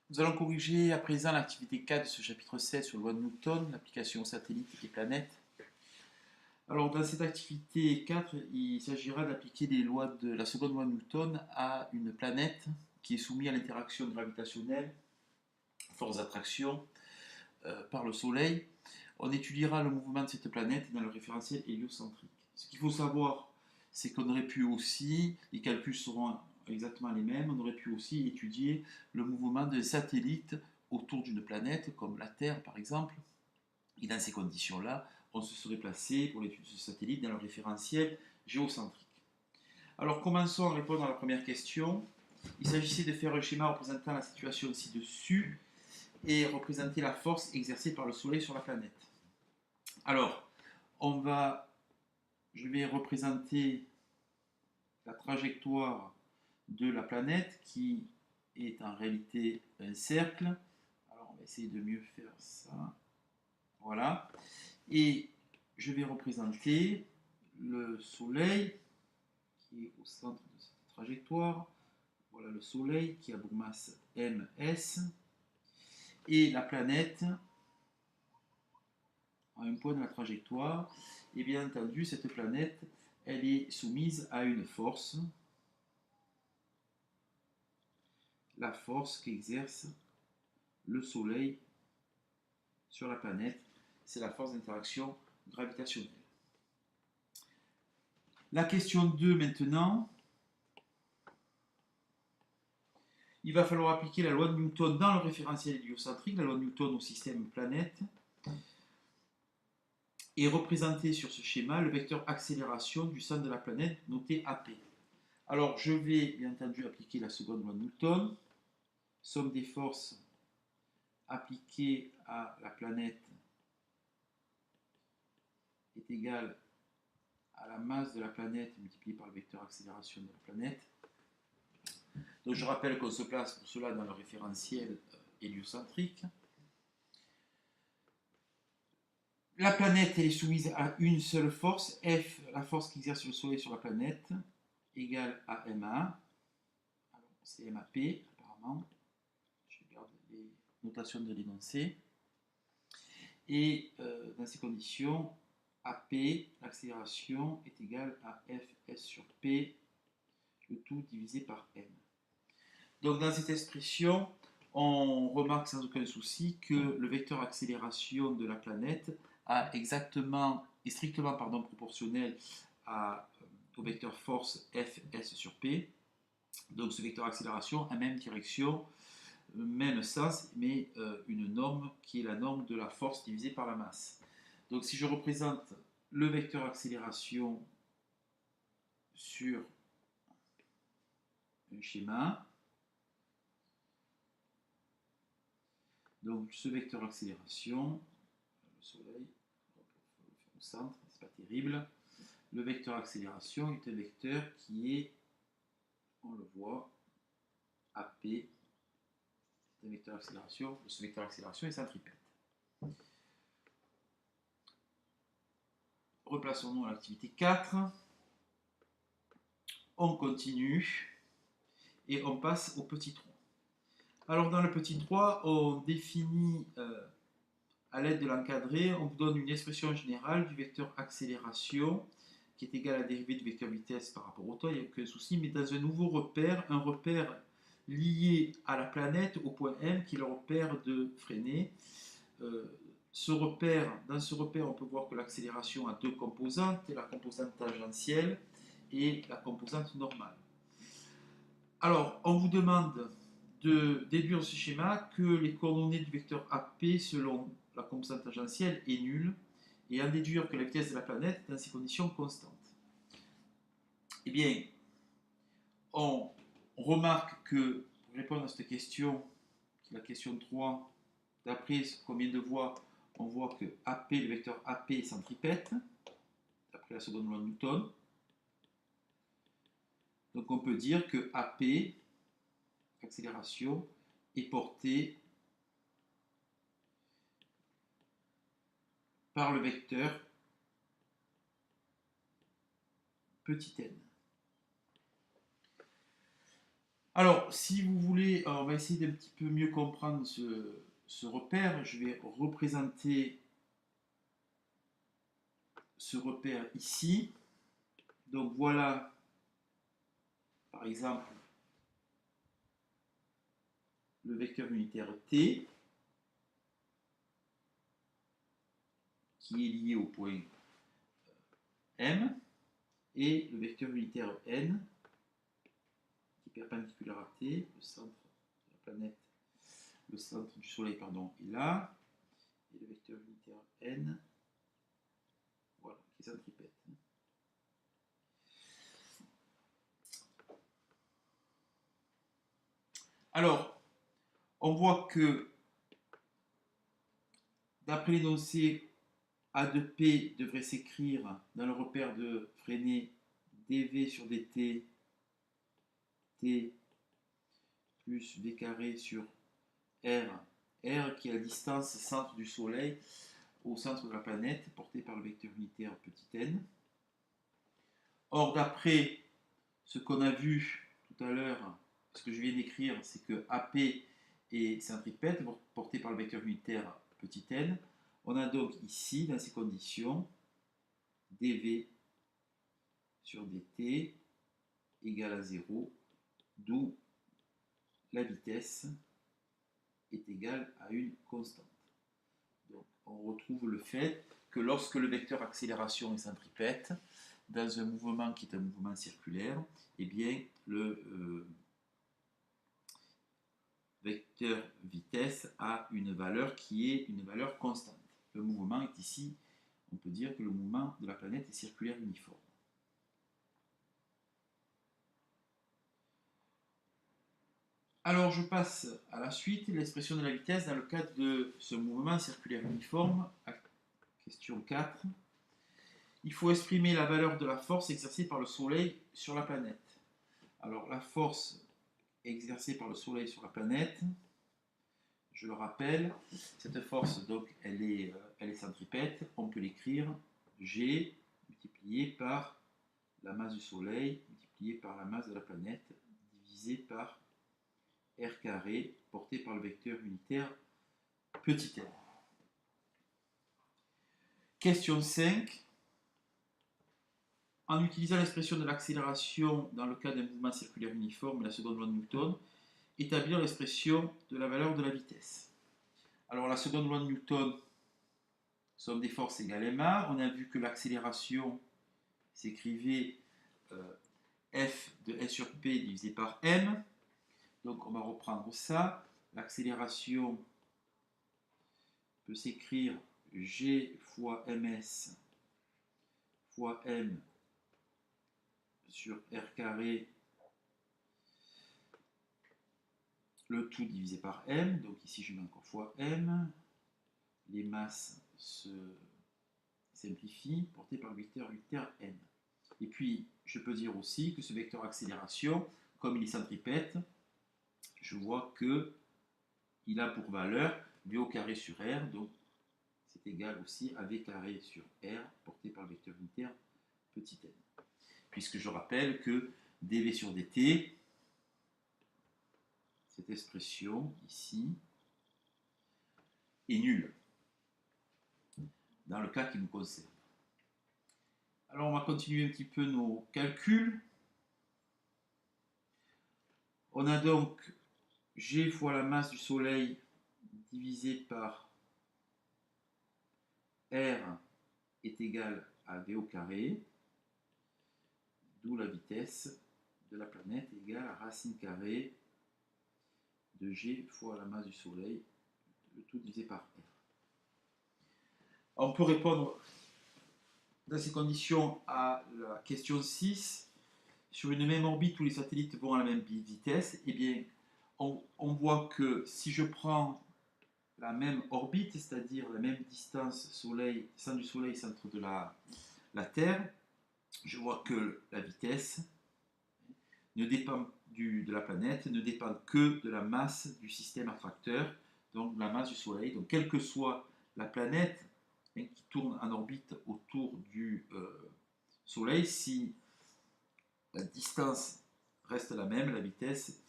Nous allons corriger à présent l'activité 4 de ce chapitre 7 sur la loi de Newton, l'application aux satellites et planètes. Alors dans cette activité 4, il s'agira d'appliquer les lois de la seconde loi de Newton à une planète qui est soumise à l'interaction gravitationnelle, force d'attraction, par le Soleil. On étudiera le mouvement de cette planète dans le référentiel héliocentrique. Ce qu'il faut savoir, c'est qu'on aurait pu aussi, les calculs seront exactement les mêmes, on aurait pu aussi étudier le mouvement d'un satellite autour d'une planète, comme la Terre par exemple. Et dans ces conditions-là, on se serait placé pour l'étude de ce satellite dans le référentiel géocentrique. Alors commençons à répondre à la première question. Il s'agissait de faire un schéma représentant la situation ci-dessus et représenter la force exercée par le Soleil sur la planète. Alors, je vais représenter la trajectoire de la planète qui est en réalité un cercle. Alors, on va essayer de mieux faire ça. Voilà. Et je vais représenter le Soleil qui est au centre de cette trajectoire. Voilà le Soleil qui a pour masse ms. Et la planète à un point de la trajectoire. Et bien entendu, cette planète, elle est soumise à une force, la force qu'exerce le Soleil sur la planète, c'est la force d'interaction gravitationnelle. La question 2 maintenant, il va falloir appliquer la loi de Newton dans le référentiel héliocentrique, la loi de Newton au système planète, et représenter sur ce schéma le vecteur accélération du centre de la planète noté AP. Alors je vais bien entendu appliquer la seconde loi de Newton, somme des forces appliquées à la planète est égale à la masse de la planète multipliée par le vecteur accélération de la planète. Donc je rappelle qu'on se place pour cela dans le référentiel héliocentrique. La planète elle est soumise à une seule force, F, la force qu'exerce le Soleil sur la planète, égale à MA. Alors c'est MAP apparemment. Je garde les notations de l'énoncé. Et dans ces conditions, AP, l'accélération, est égale à Fs sur P, le tout divisé par M. Donc dans cette expression, on remarque sans aucun souci que le vecteur accélération de la planète est strictement proportionnel au vecteur force Fs sur P. Donc ce vecteur accélération a même direction, même sens, mais une norme qui est la norme de la force divisée par la masse. Donc si je représente le vecteur accélération sur un schéma, donc ce vecteur accélération, le Soleil, on va le faire au centre, c'est pas terrible. Le vecteur accélération est un vecteur qui est, on le voit, AP, c'est un vecteur accélération, ce vecteur accélération est centripète. Replaçons-nous à l'activité 4. On continue et on passe au petit 3. Alors dans le petit 3, on définit à l'aide de l'encadré, on vous donne une expression générale du vecteur accélération qui est égal à la dérivée du vecteur vitesse par rapport au temps, il n'y a aucun souci, mais dans un nouveau repère, un repère lié à la planète au point M qui est le repère de Freinet. Dans ce repère, on peut voir que l'accélération a deux composantes, la composante tangentielle et la composante normale. Alors, on vous demande de déduire ce schéma que les coordonnées du vecteur AP selon la composante tangentielle est nulle et en déduire que la vitesse de la planète est dans ces conditions constantes. Eh bien, on remarque que pour répondre à cette question, qui est la question 3, d'après ce qu'on vient de voir, on voit que AP, le vecteur AP est centripète, d'après la seconde loi de Newton. Donc on peut dire que AP, accélération, est portée par le vecteur petit n. Alors, si vous voulez, on va essayer d'un petit peu mieux comprendre ce repère. Je vais représenter ce repère ici. Donc voilà, par exemple, le vecteur unitaire t, qui est lié au point M, et le vecteur unitaire n, qui est perpendiculaire à t, le centre de la planète, le centre du Soleil, pardon, est là, et le vecteur unitaire n, voilà, qui est centripète. Alors, on voit que, d'après l'énoncé, A de P devrait s'écrire dans le repère de Freinet dv sur dt t plus v carré sur r, r qui est la distance centre du Soleil au centre de la planète portée par le vecteur unitaire petit n. Or, d'après ce qu'on a vu tout à l'heure, ce que je viens d'écrire, c'est que AP est centripète porté par le vecteur unitaire petit n. On a donc ici, dans ces conditions, dv sur dt égale à 0, d'où la vitesse est égale à une constante. Donc on retrouve le fait que lorsque le vecteur accélération est centripète, dans un mouvement qui est un mouvement circulaire, eh bien le vecteur vitesse a une valeur qui est une valeur constante. Le mouvement est ici, on peut dire que le mouvement de la planète est circulaire uniforme. Alors je passe à la suite, l'expression de la vitesse dans le cadre de ce mouvement circulaire uniforme, à question 4. Il faut exprimer la valeur de la force exercée par le Soleil sur la planète. Alors la force exercée par le Soleil sur la planète, je le rappelle, cette force donc elle est centripète, on peut l'écrire G multiplié par la masse du Soleil multiplié par la masse de la planète divisé par r carré porté par le vecteur unitaire petit n. Question 5. En utilisant l'expression de l'accélération dans le cas d'un mouvement circulaire uniforme et la seconde loi de Newton, établir l'expression de la valeur de la vitesse. Alors la seconde loi de Newton, somme des forces égale ma. On a vu que l'accélération s'écrivait F de S sur P divisé par M. Donc on va reprendre ça. L'accélération peut s'écrire G fois ms fois m sur r carré, le tout divisé par m. Donc ici je mets encore fois m. Les masses se simplifient, portées par le vecteur unitaire n. Et puis je peux dire aussi que ce vecteur accélération, comme il est centripète, je vois que il a pour valeur v au carré sur r, donc c'est égal aussi à v carré sur r porté par le vecteur unitaire petit n. Puisque je rappelle que dv sur dt, cette expression ici, est nulle dans le cas qui nous concerne. Alors on va continuer un petit peu nos calculs. On a donc G fois la masse du Soleil divisé par R est égal à V au carré, d'où la vitesse de la planète égale à racine carrée de G fois la masse du Soleil, le tout divisé par R. On peut répondre dans ces conditions à la question 6. Sur une même orbite où les satellites vont à la même vitesse, eh bien, on voit que si je prends la même orbite, c'est-à-dire la même distance Soleil, centre du Soleil, centre de la Terre, je vois que la vitesse ne dépend de la planète, ne dépend que de la masse du système attracteur, donc la masse du Soleil. Donc quelle que soit la planète qui tourne en orbite autour du Soleil, si la distance reste la même, la vitesse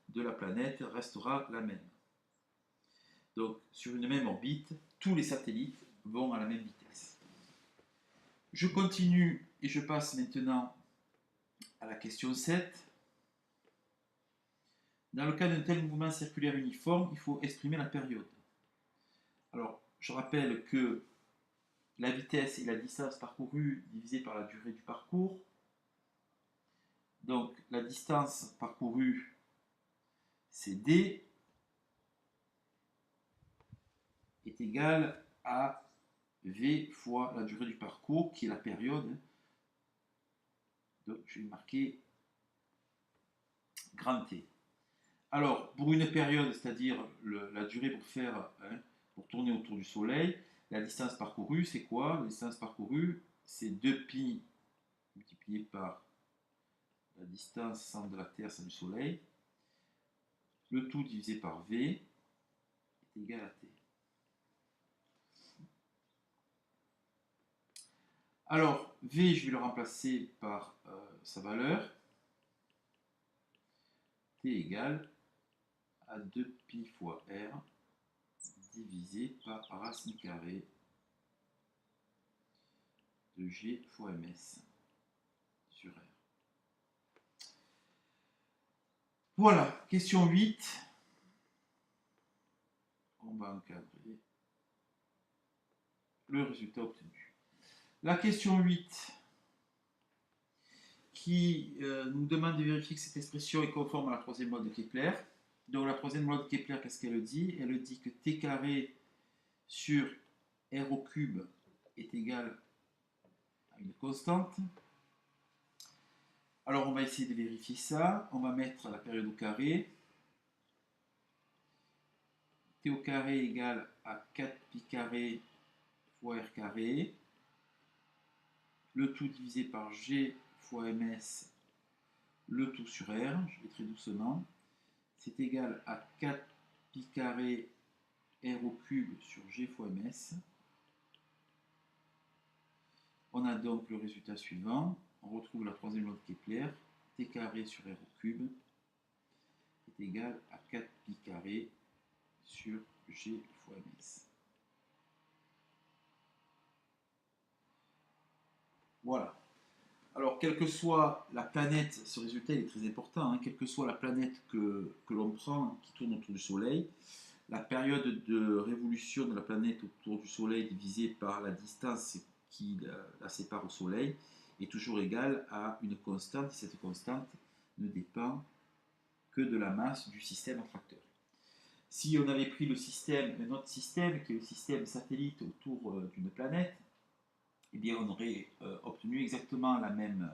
de la planète restera la même. Donc, sur une même orbite, tous les satellites vont à la même vitesse. Je continue et je passe maintenant à la question 7. Dans le cas d'un tel mouvement circulaire uniforme, il faut exprimer la période. Alors, je rappelle que la vitesse est la distance parcourue divisée par la durée du parcours. Donc, la distance parcourue, c'est d, est égale à v fois la durée du parcours, qui est la période. Donc, je vais marquer grand T. Alors, pour une période, c'est-à-dire la durée pour tourner autour du Soleil, la distance parcourue, c'est quoi? La distance parcourue, c'est 2π multiplié par la distance centre de la Terre, c'est du Soleil. Le tout divisé par V est égal à T. Alors, V, je vais le remplacer par sa valeur. T égale à 2π fois R divisé par racine carrée de G fois ms sur R. Voilà, question 8. On va encadrer le résultat obtenu. La question 8 qui nous demande de vérifier que cette expression est conforme à la troisième loi de Kepler. Donc la troisième loi de Kepler, qu'est-ce qu'elle dit? Elle dit que t carré sur r au cube est égal à une constante. Alors on va essayer de vérifier ça. On va mettre la période au carré. T au carré égale à 4π carré fois r carré. Le tout divisé par g fois ms, le tout sur r. Je vais très doucement. C'est égal à 4π carré r au cube sur g fois ms. On a donc le résultat suivant. On retrouve la troisième loi de Kepler. T carré sur r au cube est égal à 4π carré sur g fois ms. Voilà. Alors, quelle que soit la planète, ce résultat est très important, hein, quelle que soit la planète que l'on prend qui tourne autour du Soleil, la période de révolution de la planète autour du Soleil divisée par la distance qui la sépare au Soleil est toujours égale à une constante, et cette constante ne dépend que de la masse du système attracteur. Si on avait pris un autre système, qui est le système satellite autour d'une planète, eh bien on aurait obtenu exactement la même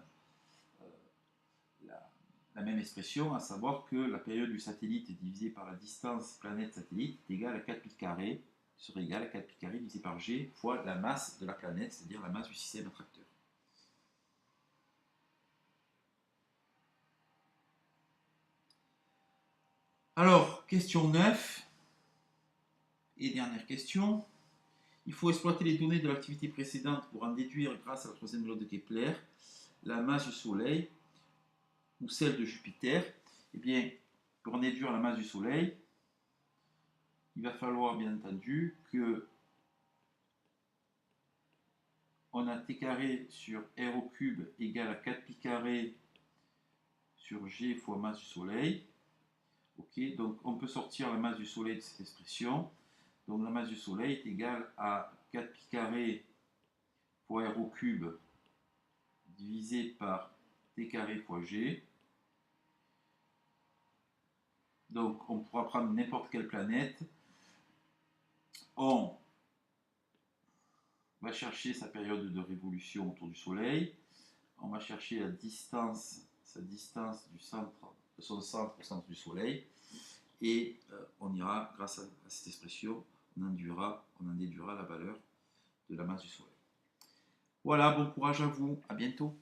expression, à savoir que la période du satellite divisée par la distance planète-satellite est égale à 4π carré, serait égale à 4π carré divisé par g fois la masse de la planète, c'est-à-dire la masse du système attracteur. Alors, question 9, et dernière question. Il faut exploiter les données de l'activité précédente pour en déduire, grâce à la troisième loi de Kepler, la masse du Soleil ou celle de Jupiter. Eh bien, pour en déduire la masse du Soleil, il va falloir bien entendu que on a t carré sur r au cube égale à 4π carré sur g fois masse du Soleil. Ok, donc on peut sortir la masse du Soleil de cette expression. Donc la masse du Soleil est égale à 4π carré fois r au cube divisé par t carré fois g. Donc on pourra prendre n'importe quelle planète. On va chercher sa période de révolution autour du Soleil. On va chercher sa distance du centre, de son centre au centre du Soleil. Et on ira, grâce à cette expression, on en déduira la valeur de la masse du Soleil. Voilà, bon courage à vous, à bientôt.